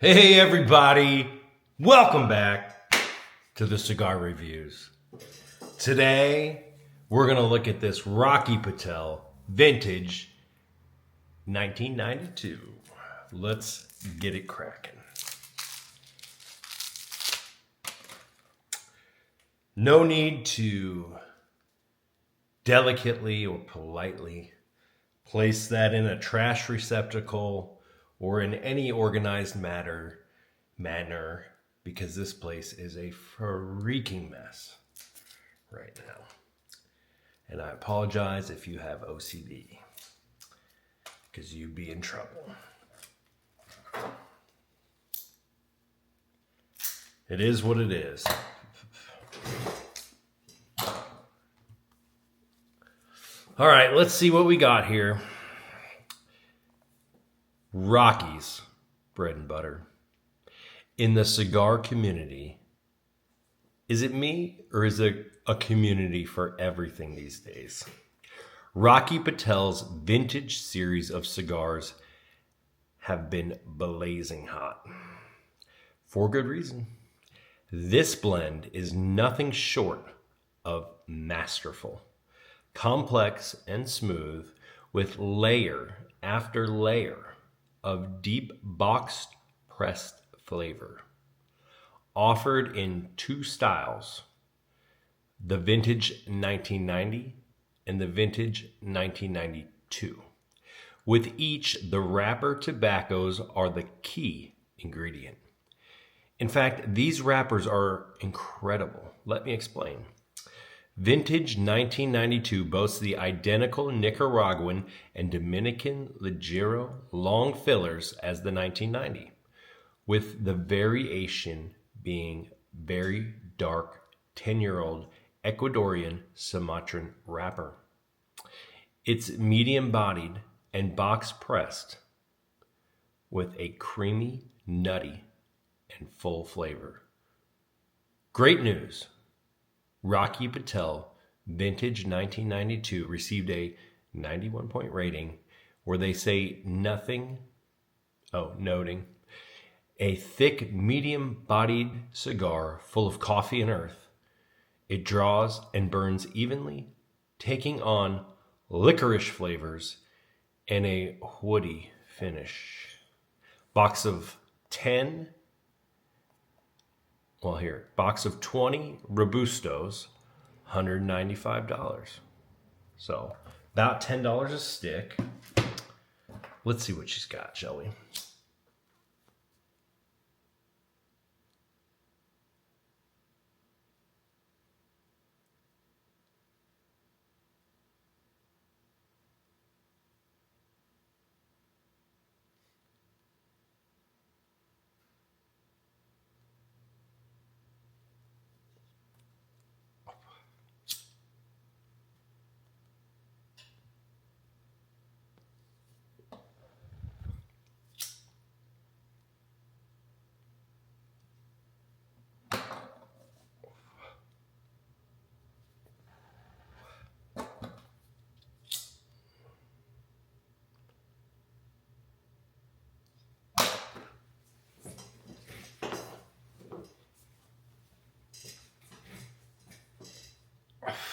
Hey everybody, welcome back to the Cigar Reviews. Today, we're going to look at this Rocky Patel Vintage 1992. Let's get it cracking. No need to delicately or politely place that in a trash receptacle or in any organized manner, because this place is a freaking mess right now. And I apologize if you have OCD, because you'd be in trouble. It is what it is. All right, let's see what we got here. Rocky's bread and butter. In the cigar community, is it me or is it a community for everything these days? Rocky Patel's vintage series of cigars have been blazing hot. For good reason. This blend is nothing short of masterful, complex and smooth, with layer after layer of deep boxed pressed flavor. Offered in two styles, the Vintage 1990 and the Vintage 1992. With each, the wrapper tobaccos are the key ingredient. In fact, these wrappers are incredible. Let me explain. Vintage 1992 boasts the identical Nicaraguan and Dominican Ligero long fillers as the 1990, with the variation being very dark 10-year-old Ecuadorian Sumatran wrapper. It's medium-bodied and box-pressed with a creamy, nutty, and full flavor. Great news! Rocky Patel Vintage 1992 received a 91-point rating where they say noting a thick, medium-bodied cigar full of coffee and earth. It draws and burns evenly, taking on licorice flavors and a woody finish. Box of 20 Robustos, $195. So, about $10 a stick. Let's see what she's got, shall we?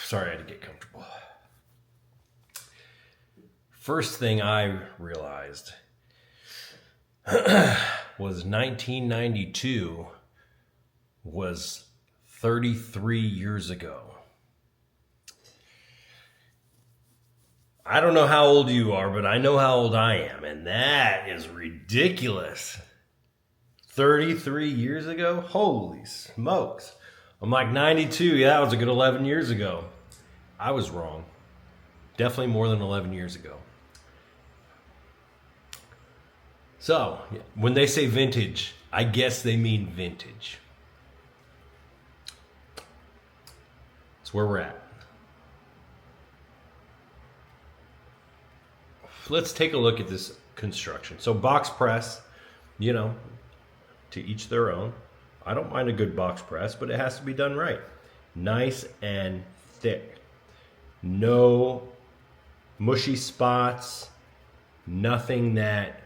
Sorry, I had to get comfortable. First thing I realized was 1992 was 33 years ago. I don't know how old you are, but I know how old I am, and that is ridiculous. 33 years ago? Holy smokes. I'm like 92. Yeah, that was a good 11 years ago. I was wrong. Definitely more than 11 years ago. So, when they say vintage, I guess they mean vintage. That's where we're at. Let's take a look at this construction. So box press, to each their own. I don't mind a good box press, but it has to be done right. Nice and thick. No mushy spots, nothing that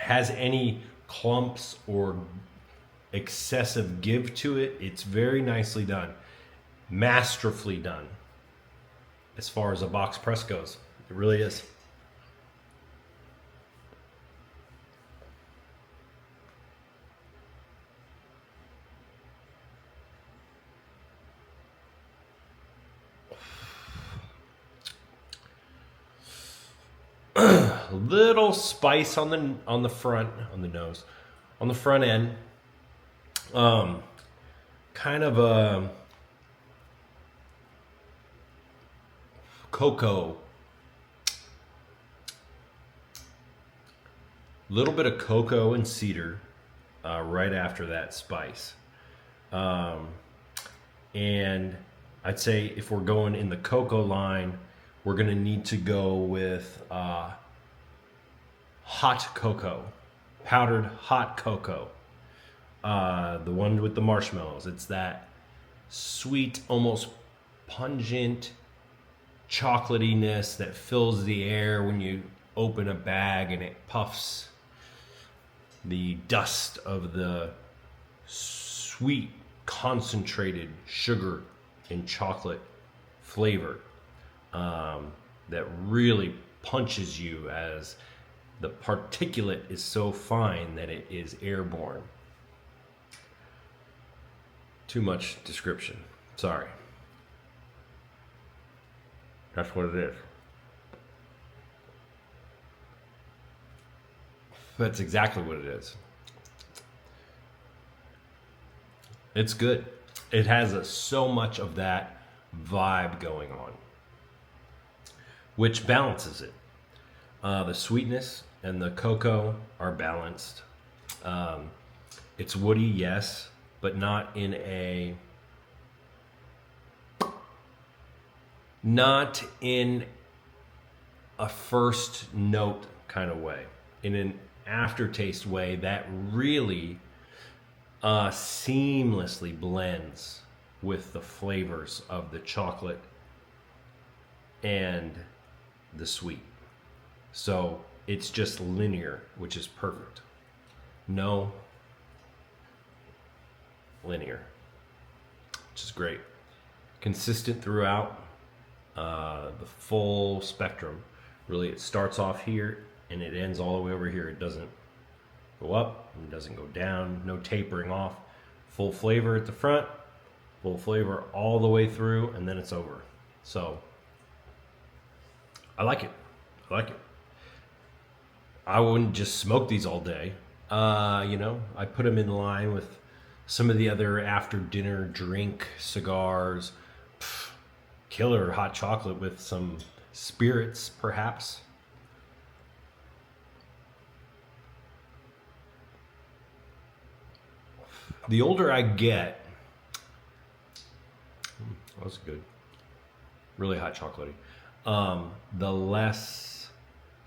has any clumps or excessive give to it. It's very nicely done, masterfully done as far as a box press goes. It really is. A little spice on the front, on the nose, on the front end. Kind of a cocoa, little bit of cocoa and cedar right after that spice. And I'd say if we're going in the cocoa line, we're going to need to go with hot cocoa, powdered hot cocoa. The one with the marshmallows. It's that sweet, almost pungent chocolatiness that fills the air when you open a bag and it puffs the dust of the sweet, concentrated sugar and chocolate flavor that really punches you as the particulate is so fine that it is airborne. Too much description. Sorry. That's what it is. That's exactly what it is. It's good. It has so much of that vibe going on, which balances it. The sweetness and the cocoa are balanced. It's woody, yes, but not in a first note kind of way, in an aftertaste way that really seamlessly blends with the flavors of the chocolate and the sweet. So it's just linear, which is perfect. No linear, which is great. Consistent throughout the full spectrum. Really, it starts off here and it ends all the way over here. It doesn't go up, it doesn't go down, no tapering off. Full flavor at the front, full flavor all the way through, and then it's over. So I like it. I like it. I wouldn't just smoke these all day. I put them in line with some of the other after dinner drink cigars. Killer hot chocolate with some spirits, perhaps. The older I get, that was good. Really hot chocolatey. The less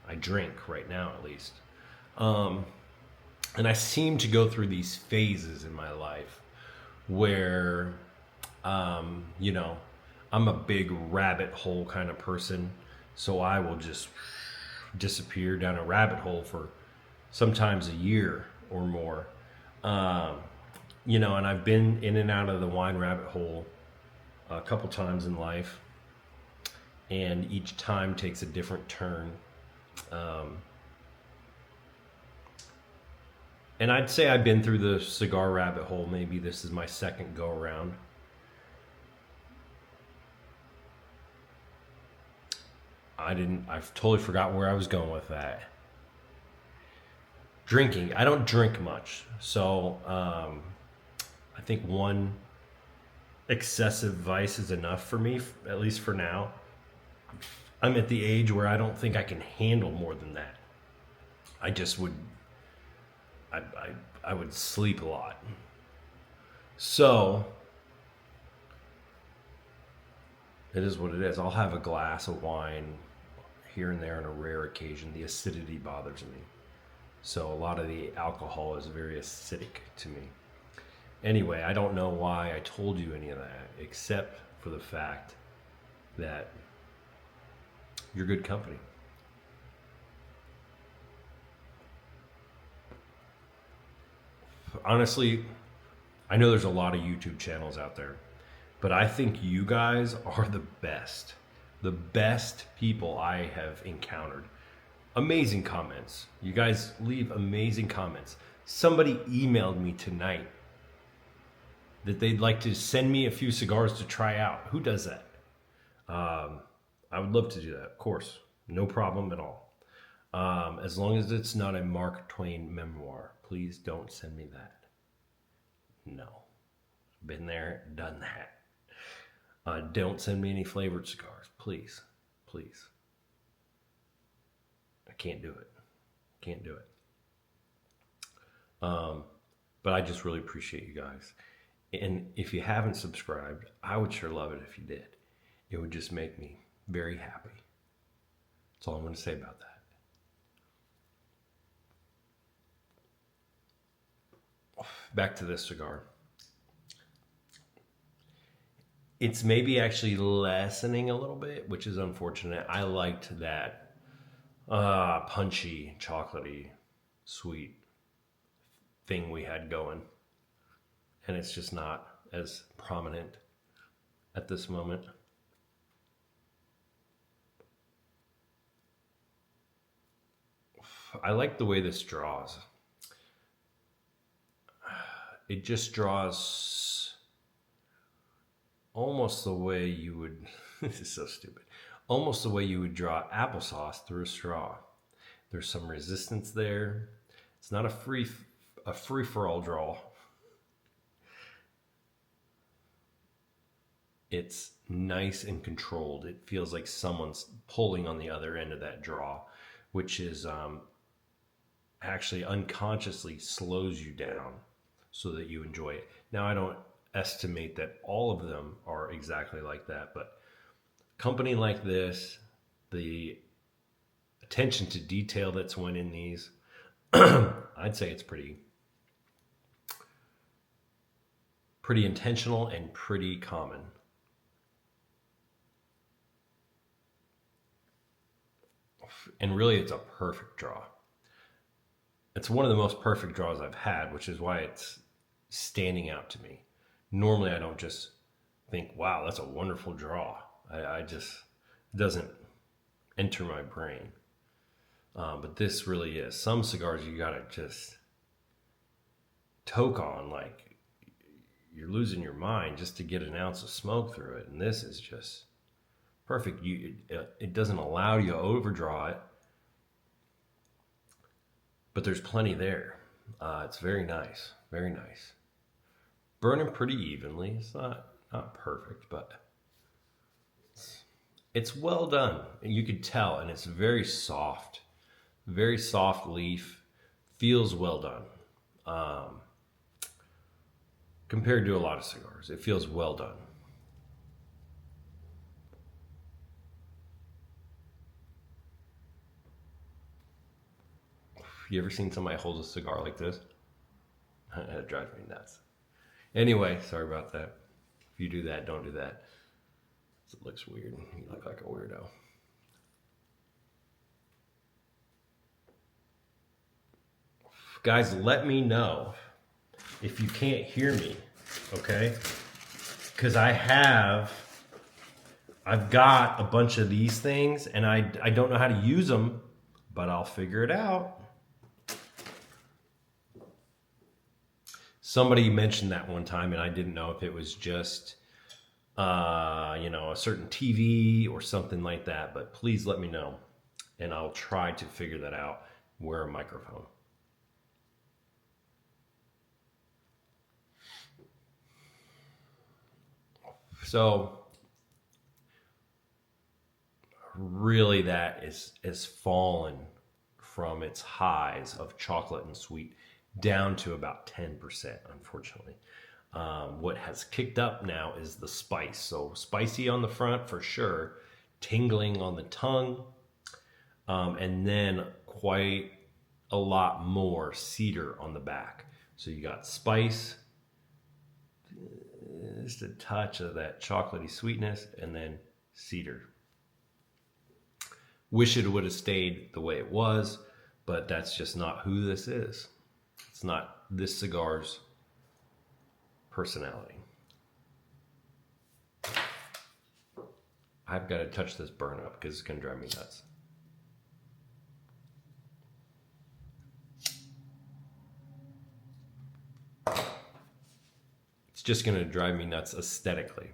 I drink right now, at least. And I seem to go through these phases in my life where, I'm a big rabbit hole kind of person. So I will just disappear down a rabbit hole for sometimes a year or more. And I've been in and out of the wine rabbit hole a couple times in life. And each time takes a different turn. And I'd say I've been through the cigar rabbit hole. Maybe this is my second go around. I've totally forgot where I was going with that. Drinking. I don't drink much. So, I think one excessive vice is enough for me, at least for now. I'm at the age where I don't think I can handle more than that. I just would, I would sleep a lot. So, it is what it is. I'll have a glass of wine here and there on a rare occasion. The acidity bothers me. So a lot of the alcohol is very acidic to me. Anyway, I don't know why I told you any of that, except for the fact that you're good company. Honestly, I know there's a lot of YouTube channels out there, but I think you guys are the best. The best people I have encountered. Amazing comments. You guys leave amazing comments. Somebody emailed me tonight that they'd like to send me a few cigars to try out. Who does that? I would love to do that, of course. No problem at all. As long as it's not a Mark Twain memoir, please don't send me that. No. Been there, done that. Don't send me any flavored cigars, please. Please. I can't do it. Can't do it. But I just really appreciate you guys. And if you haven't subscribed, I would sure love it if you did. It would just make me very happy. That's all I'm going to say about that. Back to this cigar. It's maybe actually lessening a little bit, which is unfortunate. I liked that punchy, chocolatey, sweet thing we had going. And it's just not as prominent at this moment. I like the way this draws. It just draws almost the way you would, this is so stupid, almost the way you would draw applesauce through a straw. There's some resistance there. It's not a free-for-all draw. It's nice and controlled. It feels like someone's pulling on the other end of that draw, which is actually unconsciously slows you down so that you enjoy it. Now, I don't estimate that all of them are exactly like that, but a company like this, the attention to detail that's went in these, I'd say it's pretty intentional and pretty common. And really, it's a perfect draw. It's one of the most perfect draws I've had, which is why it's standing out to me. Normally, I don't just think, wow, that's a wonderful draw. I just, it doesn't enter my brain. But this really is. Some cigars you gotta just toke on, like you're losing your mind just to get an ounce of smoke through it. And this is just perfect. It doesn't allow you to overdraw it, but there's plenty there. It's very nice, very nice. Burning pretty evenly. It's not perfect, but it's well done. You could tell, and it's very soft leaf. Feels well done. Compared to a lot of cigars, it feels well done. You ever seen somebody hold a cigar like this? That drives me nuts. Anyway, sorry about that. If you do that, don't do that. It looks weird. You look like a weirdo. Guys, let me know if you can't hear me, okay? Because I've got a bunch of these things, and I don't know how to use them, but I'll figure it out. Somebody mentioned that one time, and I didn't know if it was just, a certain TV or something like that. But please let me know, and I'll try to figure that out. Wear a microphone. So, really, that is fallen from its highs of chocolate and sweet down to about 10%, unfortunately. What has kicked up now is the spice. So spicy on the front for sure, tingling on the tongue, and then quite a lot more cedar on the back. So you got spice, just a touch of that chocolatey sweetness, and then cedar. Wish it would have stayed the way it was, but that's just not who this is. It's not this cigar's personality. I've got to touch this burn up because it's going to drive me nuts. It's just going to drive me nuts aesthetically.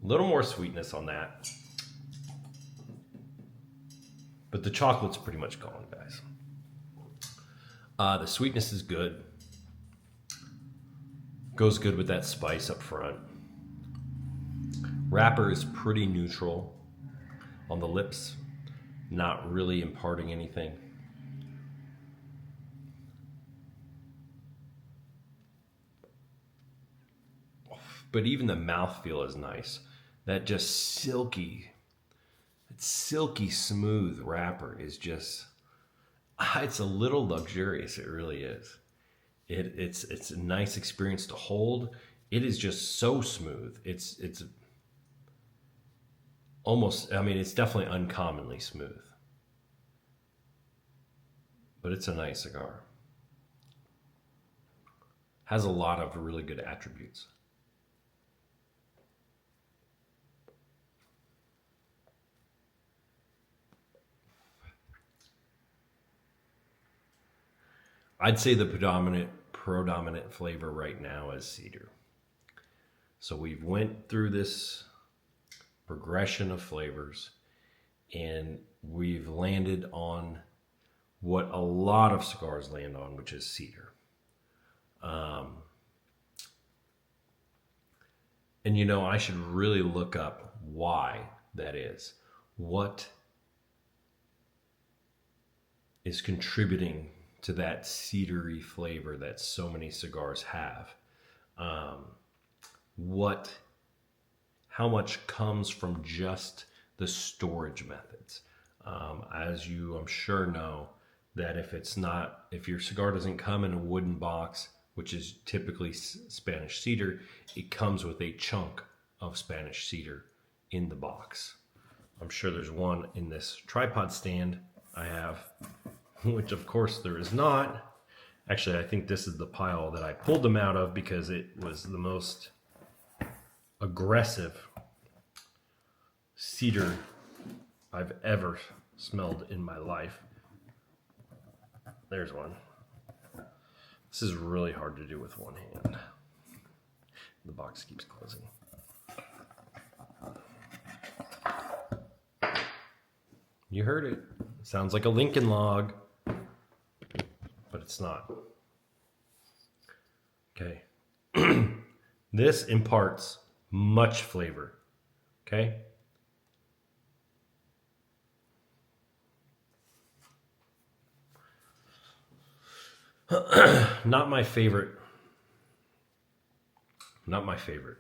A little more sweetness on that. But the chocolate's pretty much gone, guys. The sweetness is good. Goes good with that spice up front. Wrapper is pretty neutral on the lips, not really imparting anything. But even the mouthfeel is nice. That just silky smooth wrapper is just, it's a little luxurious. It really is. It's a nice experience to hold. It is just so smooth. It's almost, I mean, it's definitely uncommonly smooth. But it's a nice cigar. Has a lot of really good attributes. I'd say the predominant flavor right now is cedar. So we've went through this progression of flavors and we've landed on what a lot of cigars land on, which is cedar. And you know, I should really look up why that is. What is contributing to that cedary flavor that so many cigars have? How much comes from just the storage methods? As you, I'm sure, know, that if your cigar doesn't come in a wooden box, which is typically Spanish cedar, it comes with a chunk of Spanish cedar in the box. I'm sure there's one in this tripod stand I have, which of course there is not. Actually, I think this is the pile that I pulled them out of because it was the most aggressive cedar I've ever smelled in my life. There's one. This is really hard to do with one hand. The box keeps closing. You heard it. It sounds like a Lincoln log, but it's not. Okay. This imparts much flavor. Okay. Not my favorite. Not my favorite.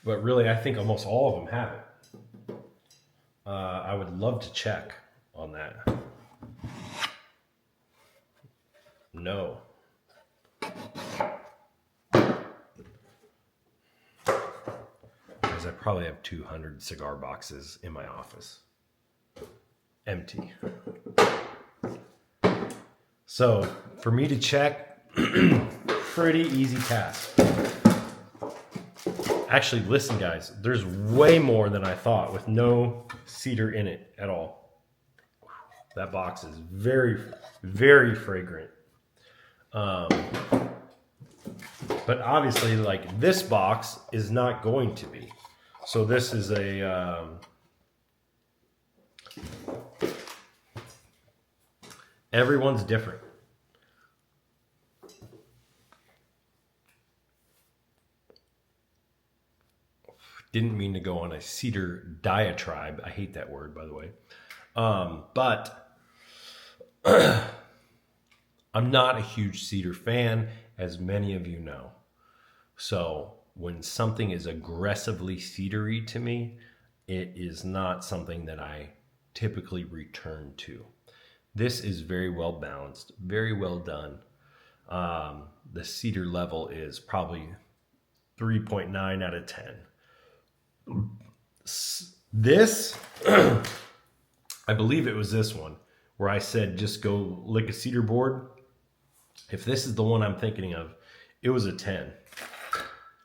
But really, I think almost all of them have it. I would love to check on that. No. Because I probably have 200 cigar boxes in my office. Empty. So, for me to check, pretty easy task. Actually, listen guys, there's way more than I thought with no cedar in it at all. That box is very, very fragrant. But obviously, like, this box is not going to be. So this is a... everyone's different. Didn't mean to go on a cedar diatribe. I hate that word, by the way. But I'm not a huge cedar fan, as many of you know. So when something is aggressively cedary to me, it is not something that I typically return to. This is very well balanced, very well done. The cedar level is probably 3.9 out of 10. This, I believe it was this one, where I said just go lick a cedar board. If this is the one I'm thinking of, it was a 10.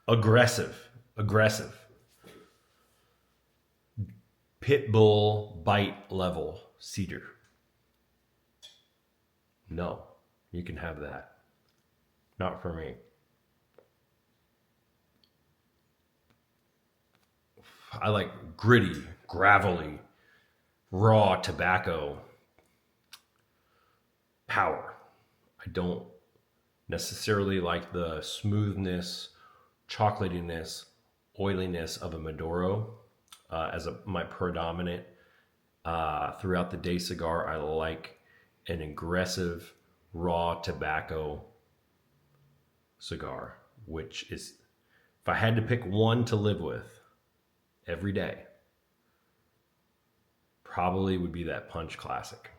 Aggressive. Pit bull bite level cedar. No, you can have that. Not for me. I like gritty, gravelly, raw tobacco power. I don't necessarily like the smoothness, chocolatiness, oiliness of a Maduro as my predominant throughout the day cigar. I like an aggressive, raw tobacco cigar, which is, if I had to pick one to live with every day, probably would be that Punch Classic.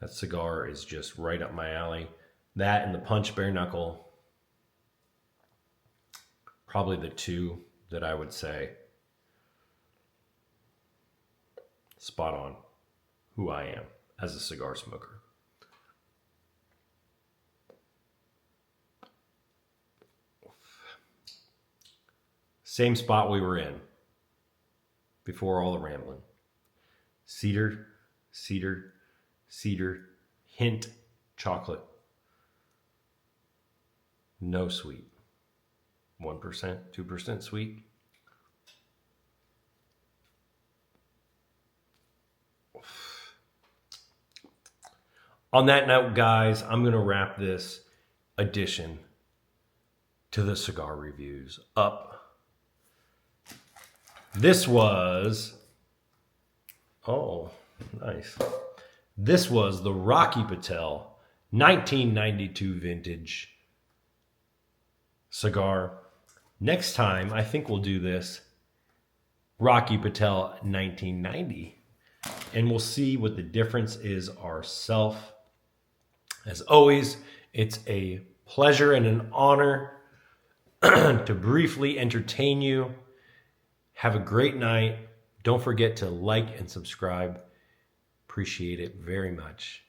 That cigar is just right up my alley. That and the Punch Bare Knuckle, probably the two that I would say spot on who I am as a cigar smoker. Same spot we were in before all the rambling. Cedar, cedar, cedar, hint chocolate. No sweet. 1%, 2% sweet. On that note, guys, I'm going to wrap this addition to the cigar reviews up. This was, oh, nice. This was the Rocky Patel 1992 vintage cigar. Next time, I think we'll do this Rocky Patel 1990. And we'll see what the difference is ourselves. As always, it's a pleasure and an honor to briefly entertain you. Have a great night. Don't forget to like and subscribe. Appreciate it very much.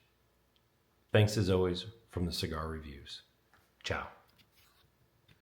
Thanks as always from the Cigar Reviews. Ciao.